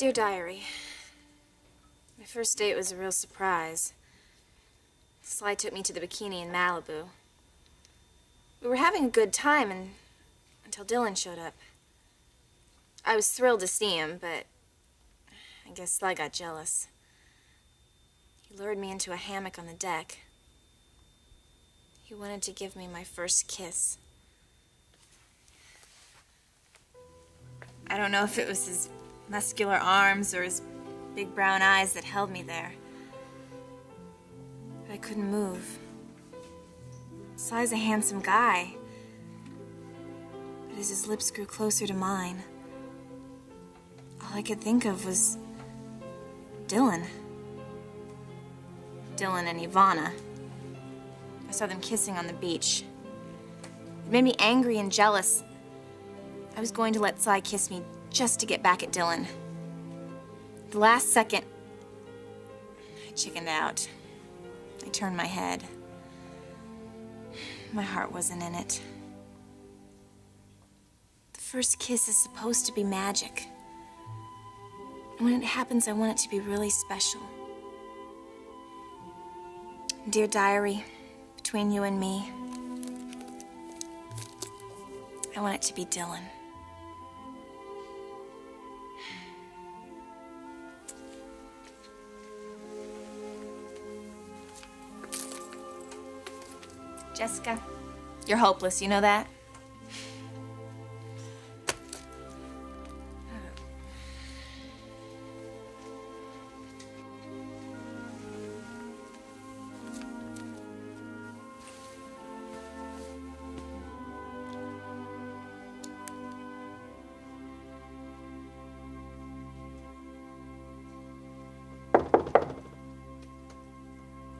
Dear Diary, my first date was a real surprise. Sly took me to the bikini in Malibu. We were having a good time until Dylan showed up. I was thrilled to see him, but I guess Sly got jealous. He lured me into a hammock on the deck. He wanted to give me my first kiss. I don't know if it was his muscular arms or his big brown eyes that held me there. But I couldn't move. Sly's a handsome guy. But as his lips grew closer to mine, all I could think of was Dylan. Dylan and Ivana. I saw them kissing on the beach. It made me angry and jealous. I was going to let Sly kiss me just to get back at Dylan. The last second, I chickened out. I turned my head. My heart wasn't in it. The first kiss is supposed to be magic. And when it happens, I want it to be really special. Dear Diary, between you and me, I want it to be Dylan. Jessica, you're hopeless, you know that?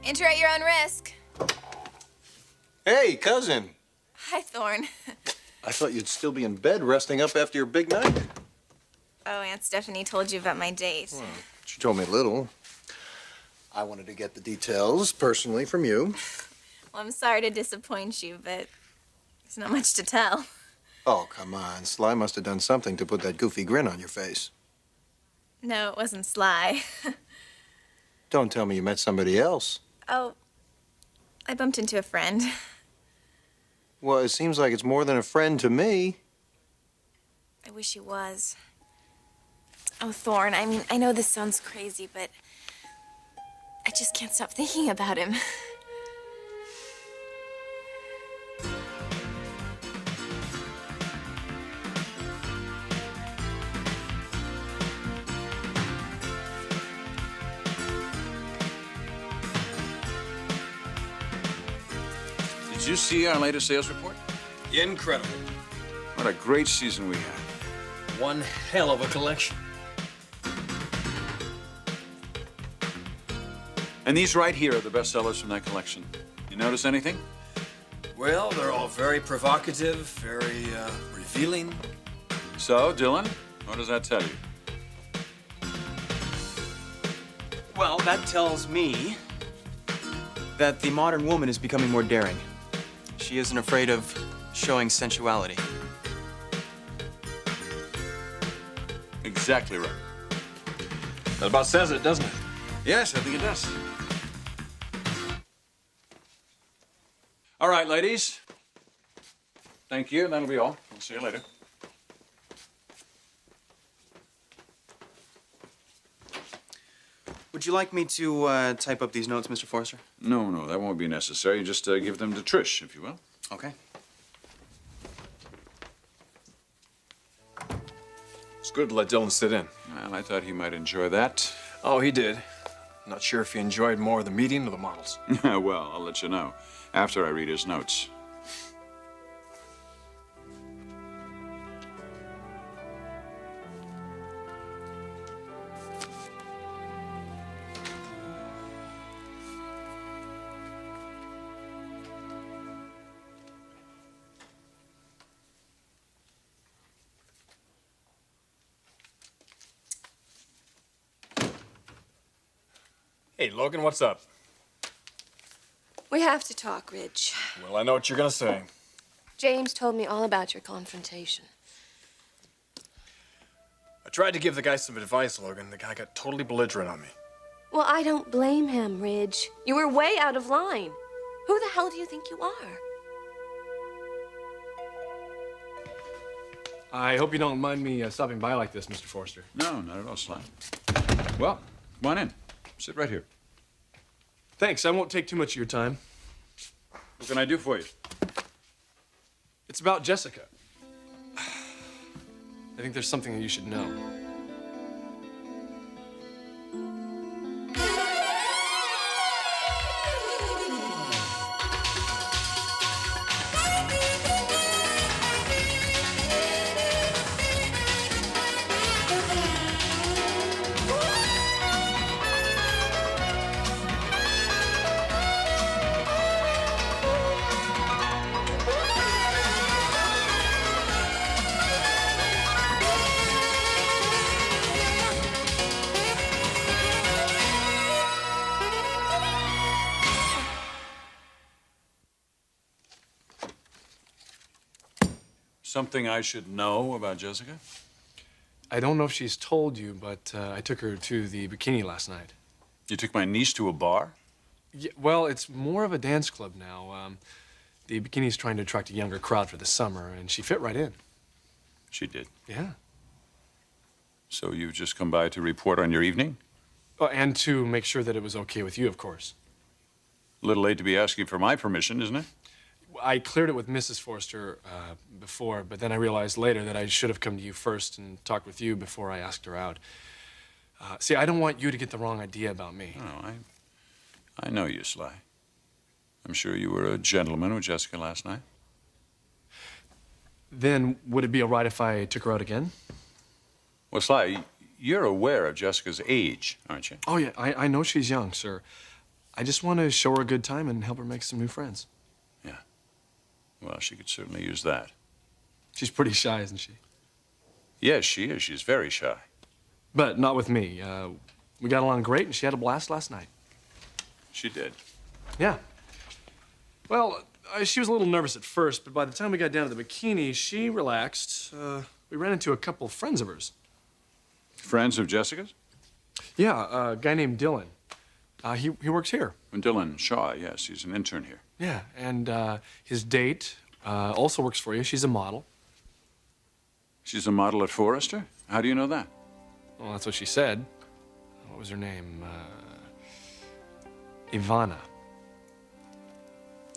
Enter at your own risk. Hey, cousin. Hi, Thorne. I thought you'd still be in bed resting up after your big night. Oh, Aunt Stephanie told you about my date. Well, she told me a little. I wanted to get the details personally from you. Well, I'm sorry to disappoint you, but there's not much to tell. Oh, come on. Sly must have done something to put that goofy grin on your face. No, it wasn't Sly. Don't tell me you met somebody else. Oh, I bumped into a friend. Well, it seems like it's more than a friend to me. I wish he was. Oh, Thorne, I mean, I know this sounds crazy, but I just can't stop thinking about him. Did you see our latest sales report? Incredible. What a great season we had. One hell of a collection. And these right here are the best sellers from that collection. You notice anything? Well, they're all very provocative, very revealing. So, Dylan, what does that tell you? Well, that tells me that the modern woman is becoming more daring. She isn't afraid of showing sensuality. Exactly right. That about says it, doesn't it? Yes, I think it does. All right, ladies. Thank you. That'll be all. I'll see you later. Would you like me to type up these notes, Mr. Forrester? No, that won't be necessary. Just give them to Trish, if you will. Okay. It's good to let Dylan sit in. Well, I thought he might enjoy that. Oh, he did. Not sure if he enjoyed more the meeting or the models. Well, I'll let you know after I read his notes. Hey, Logan, what's up? We have to talk, Ridge. Well, I know what you're gonna say. James told me all about your confrontation. I tried to give the guy some advice, Logan. The guy got totally belligerent on me. Well, I don't blame him, Ridge. You were way out of line. Who the hell do you think you are? I hope you don't mind me stopping by like this, Mr. Forster. No, not at all, Sly. Well, come on in. Sit right here. Thanks. I won't take too much of your time. What can I do for you? It's about Jessica. I think there's something that you should know. Something I should know about Jessica? I don't know if she's told you, but I took her to the bikini last night. You took my niece to a bar? Yeah, well, it's more of a dance club now. The bikini's trying to attract a younger crowd for the summer, and she fit right in. She did. Yeah. So you've just come by to report on your evening? Oh, and to make sure that it was okay with you, of course. A little late to be asking for my permission, isn't it? I cleared it with Mrs. Forster before, but then I realized later that I should have come to you first and talked with you before I asked her out. See, I don't want you to get the wrong idea about me. Oh, I know you, Sly. I'm sure you were a gentleman with Jessica last night. Then would it be all right if I took her out again? Well, Sly, you're aware of Jessica's age, aren't you? Oh, yeah, I know she's young, sir. I just want to show her a good time and help her make some new friends. Yeah. Well, she could certainly use that. She's pretty shy, isn't she? Yes, she is. She's very shy. But not with me. We got along great, and she had a blast last night. She did. Yeah. Well, she was a little nervous at first, but by the time we got down to the bikini, she relaxed. We ran into a couple of friends of hers. Friends of Jessica's? Yeah, a guy named Dylan. He works here. Dylan Shaw, yes. He's an intern here. Yeah, and his date also works for you. She's a model. She's a model at Forrester? How do you know that? Well, that's what she said. What was her name? Ivana.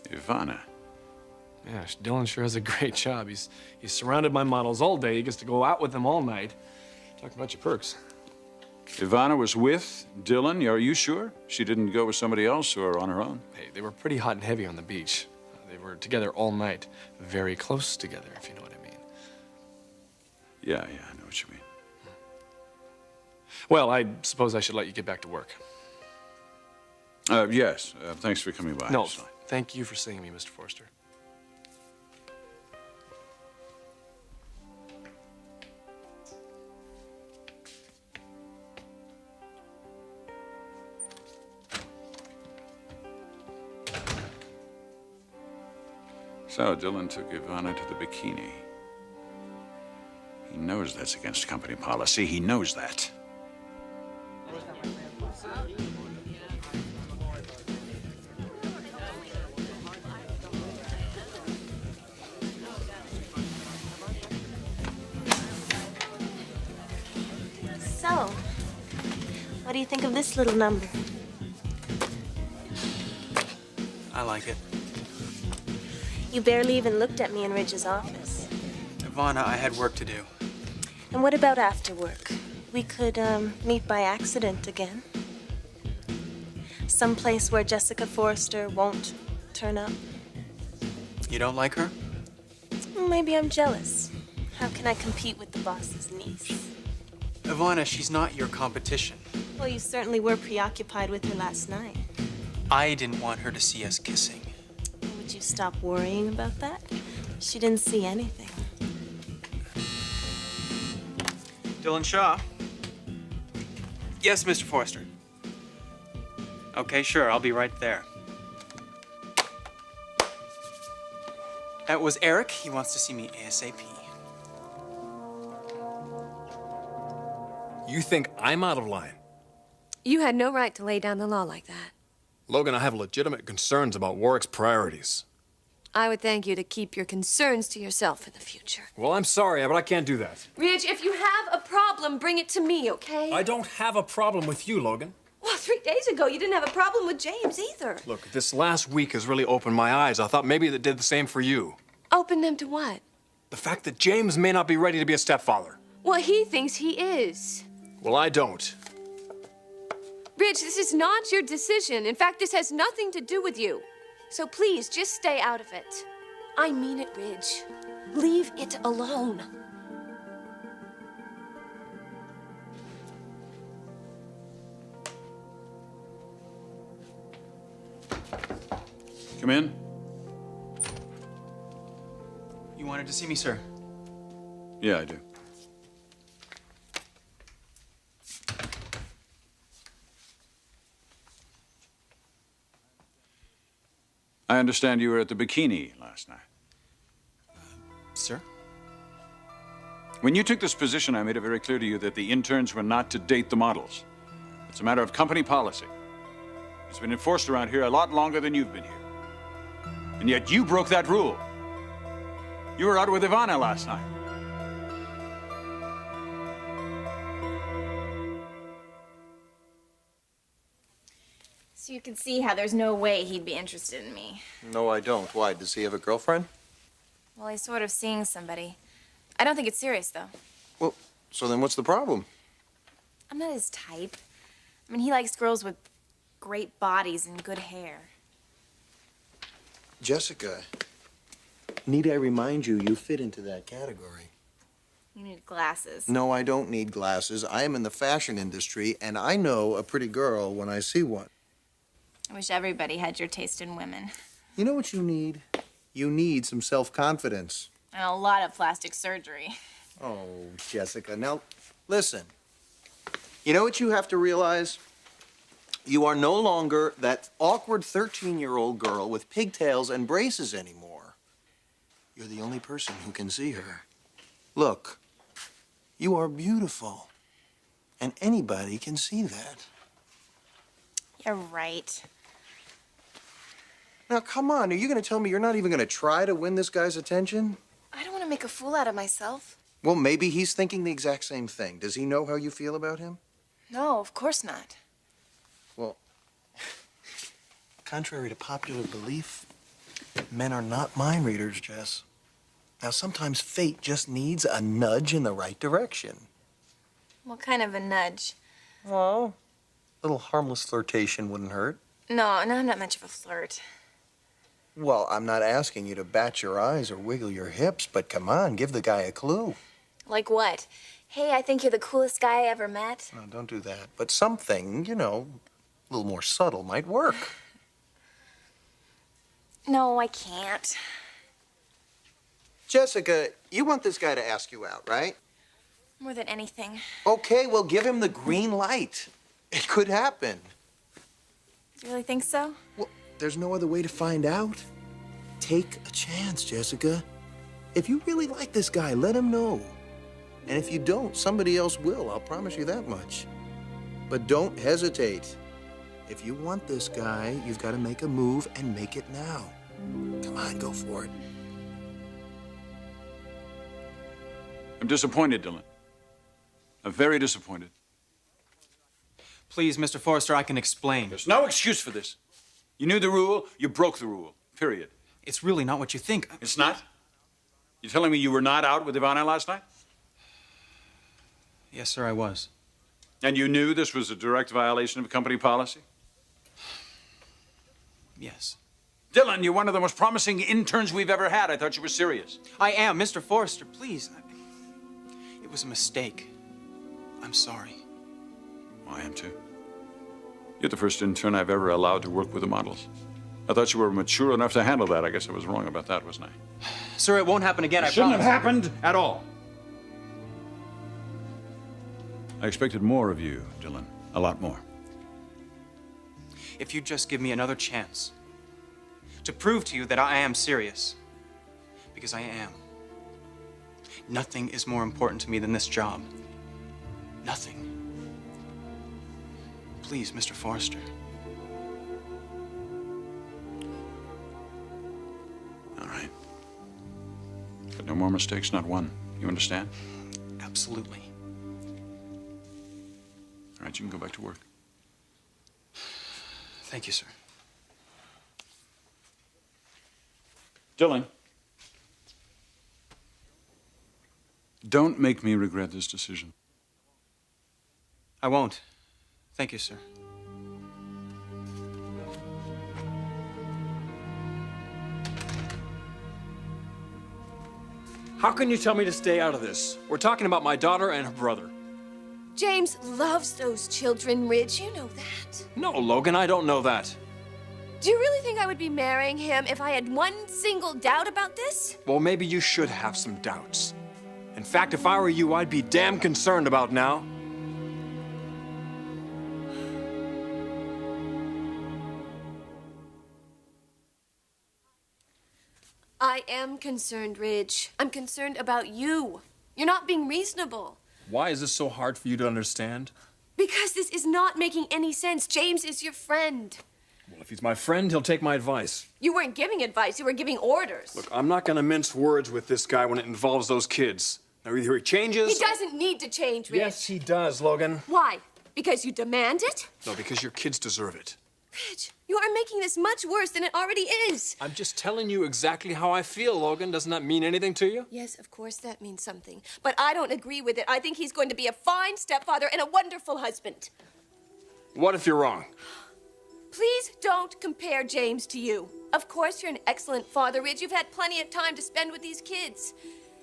Ivana. Yeah, Dylan sure has a great job. He's surrounded by models all day. He gets to go out with them all night. Talk about your perks. Ivana was with Dylan? Are you sure? She didn't go with somebody else or on her own? Hey, they were pretty hot and heavy on the beach. They were together all night. Very close together, if you know what I mean. Yeah, I know what you mean. Well, I suppose I should let you get back to work. Yes. Thanks for coming by. No, thank you for seeing me, Mr. Forster. So Dylan took Ivana to the bikini. He knows that's against company policy. He knows that. So, what do you think of this little number? I like it. You barely even looked at me in Ridge's office. Ivana, I had work to do. And what about after work? We could meet by accident again. Someplace where Jessica Forrester won't turn up. You don't like her? Maybe I'm jealous. How can I compete with the boss's niece? Ivana, she's not your competition. Well, you certainly were preoccupied with her last night. I didn't want her to see us kissing. Would you stop worrying about that? She didn't see anything. Dylan Shaw? Yes, Mr. Forster. Okay, sure, I'll be right there. That was Eric. He wants to see me ASAP. You think I'm out of line? You had no right to lay down the law like that. Logan, I have legitimate concerns about Warwick's priorities. I would thank you to keep your concerns to yourself in the future. Well, I'm sorry, but I can't do that. Ridge, if you have a problem, bring it to me, okay? I don't have a problem with you, Logan. Well, 3 days ago, you didn't have a problem with James either. Look, this last week has really opened my eyes. I thought maybe it did the same for you. Open them to what? The fact that James may not be ready to be a stepfather. Well, he thinks he is. Well, I don't. Ridge, this is not your decision. In fact, this has nothing to do with you. So please, just stay out of it. I mean it, Ridge. Leave it alone. Come in. You wanted to see me, sir? Yeah, I do. I understand you were at the bikini last night. Sir? When you took this position, I made it very clear to you that the interns were not to date the models. It's a matter of company policy. It's been enforced around here a lot longer than you've been here. And yet you broke that rule. You were out with Ivana last night. So you can see how there's no way he'd be interested in me. No, I don't. Why? Does he have a girlfriend? Well, he's sort of seeing somebody. I don't think it's serious, though. Well, so then what's the problem? I'm not his type. I mean, he likes girls with great bodies and good hair. Jessica, need I remind you, you fit into that category. You need glasses. No, I don't need glasses. I am in the fashion industry, and I know a pretty girl when I see one. I wish everybody had your taste in women. You know what you need? You need some self-confidence. And a lot of plastic surgery. Oh, Jessica, now, listen. You know what you have to realize? You are no longer that awkward 13-year-old girl with pigtails and braces anymore. You're the only person who can see her. Look, you are beautiful, and anybody can see that. You're right. Now, come on, are you going to tell me you're not even going to try to win this guy's attention? I don't want to make a fool out of myself. Well, maybe he's thinking the exact same thing. Does he know how you feel about him? No, of course not. Well, contrary to popular belief, men are not mind readers, Jess. Now, sometimes fate just needs a nudge in the right direction. What kind of a nudge? Well, a little harmless flirtation wouldn't hurt. No, I'm not much of a flirt. Well, I'm not asking you to bat your eyes or wiggle your hips, but come on, give the guy a clue. Like what? Hey, I think you're the coolest guy I ever met. No, don't do that. But something, you know, a little more subtle might work. No, I can't. Jessica, you want this guy to ask you out, right? More than anything. Okay, well, give him the green light. It could happen. Do you really think so? Well, there's no other way to find out. Take a chance, Jessica. If you really like this guy, let him know. And if you don't, somebody else will. I'll promise you that much. But don't hesitate. If you want this guy, you've got to make a move and make it now. Come on, go for it. I'm disappointed, Dylan. I'm very disappointed. Please, Mr. Forrester, I can explain. There's no excuse for this. You knew the rule, you broke the rule. Period. It's really not what you think. It's not? You're telling me you were not out with Ivana last night? Yes, sir, I was. And you knew this was a direct violation of company policy? Yes. Dylan, you're one of the most promising interns we've ever had. I thought you were serious. I am. Mr. Forrester, please. It was a mistake. I'm sorry. I am too. You're the first intern I've ever allowed to work with the models. I thought you were mature enough to handle that. I guess I was wrong about that, wasn't I? Sir, it won't happen again, I promise. Shouldn't have happened at all. I expected more of you, Dylan. A lot more. If you'd just give me another chance to prove to you that I am serious, because I am. Nothing is more important to me than this job. Nothing. Please, Mr. Forrester. All right. But no more mistakes, not one. You understand? Absolutely. All right, you can go back to work. Thank you, sir. Dylan. Don't make me regret this decision. I won't. Thank you, sir. How can you tell me to stay out of this? We're talking about my daughter and her brother. James loves those children, Ridge. You know that. No, Logan, I don't know that. Do you really think I would be marrying him if I had one single doubt about this? Well, maybe you should have some doubts. In fact, if I were you, I'd be damn concerned about now. I am concerned, Ridge. I'm concerned about you. You're not being reasonable. Why is this so hard for you to understand? Because this is not making any sense. James is your friend. Well, if he's my friend, he'll take my advice. You weren't giving advice, you were giving orders. Look, I'm not gonna mince words with this guy when it involves those kids. Now, either he changes... He doesn't need to change, Ridge. Yes, he does, Logan. Why? Because you demand it? No, because your kids deserve it. Ridge, you are making this much worse than it already is. I'm just telling you exactly how I feel, Logan. Doesn't that mean anything to you? Yes, of course that means something. But I don't agree with it. I think he's going to be a fine stepfather and a wonderful husband. What if you're wrong? Please don't compare James to you. Of course you're an excellent father, Ridge. You've had plenty of time to spend with these kids.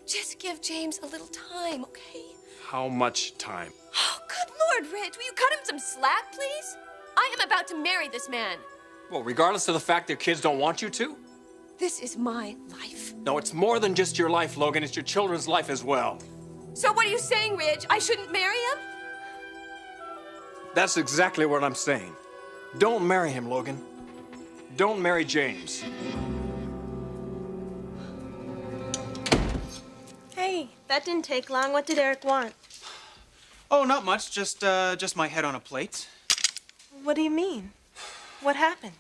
Just give James a little time, okay? How much time? Oh, good Lord, Ridge. Will you cut him some slack, please? I am about to marry this man. Well, regardless of the fact their kids don't want you to? This is my life. No, it's more than just your life, Logan. It's your children's life as well. So what are you saying, Ridge? I shouldn't marry him? That's exactly what I'm saying. Don't marry him, Logan. Don't marry James. Hey, that didn't take long. What did Eric want? Oh, not much. Just my head on a plate. What do you mean? What happened?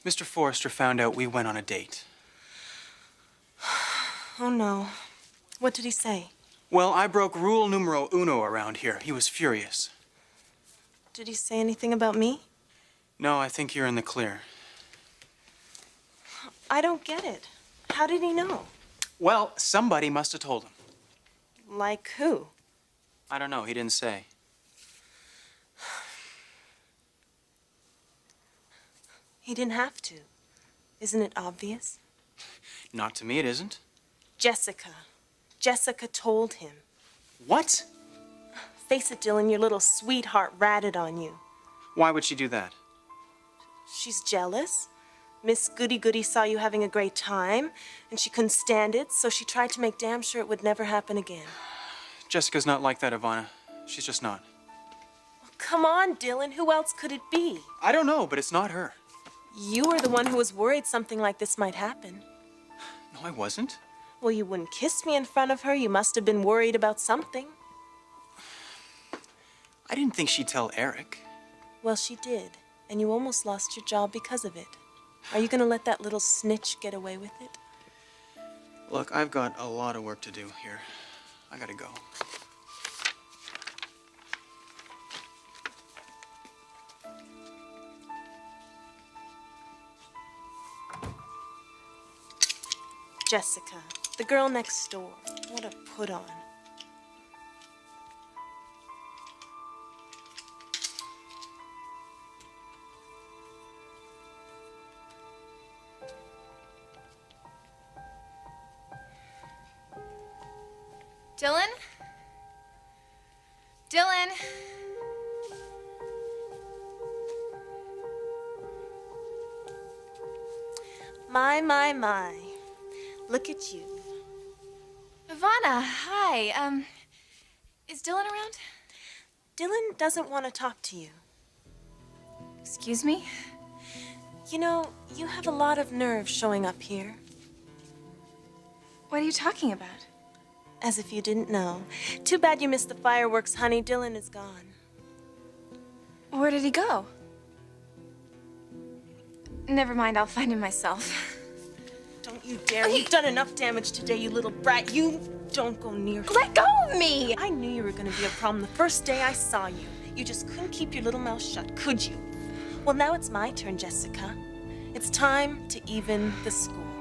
Mr. Forrester found out we went on a date. Oh, no. What did he say? Well, I broke rule numero uno around here. He was furious. Did he say anything about me? No, I think you're in the clear. I don't get it. How did he know? Well, somebody must have told him. Like who? I don't know. He didn't say. He didn't have to. Isn't it obvious? Not to me, it isn't. Jessica. Jessica told him. What? Face it, Dylan, your little sweetheart ratted on you. Why would she do that? She's jealous. Miss Goody Goody saw you having a great time, and she couldn't stand it, so she tried to make damn sure it would never happen again. Jessica's not like that, Ivana. She's just not. Well, come on, Dylan. Who else could it be? I don't know, but it's not her. You were the one who was worried something like this might happen. No, I wasn't. Well, you wouldn't kiss me in front of her. You must have been worried about something. I didn't think she'd tell Eric. Well, she did, and you almost lost your job because of it. Are you gonna let that little snitch get away with it? Look, I've got a lot of work to do here. I gotta go. Jessica, the girl next door. What a put on. Dylan? Dylan? My. Look at you. Ivana, hi. Is Dylan around? Dylan doesn't want to talk to you. Excuse me? You know, you have a lot of nerve showing up here. What are you talking about? As if you didn't know. Too bad you missed the fireworks, honey. Dylan is gone. Where did he go? Never mind, I'll find him myself. Don't you dare. You've done enough damage today, you little brat. You don't go near him. Let go of me! I knew you were going to be a problem the first day I saw you. You just couldn't keep your little mouth shut, could you? Well, now it's my turn, Jessica. It's time to even the score.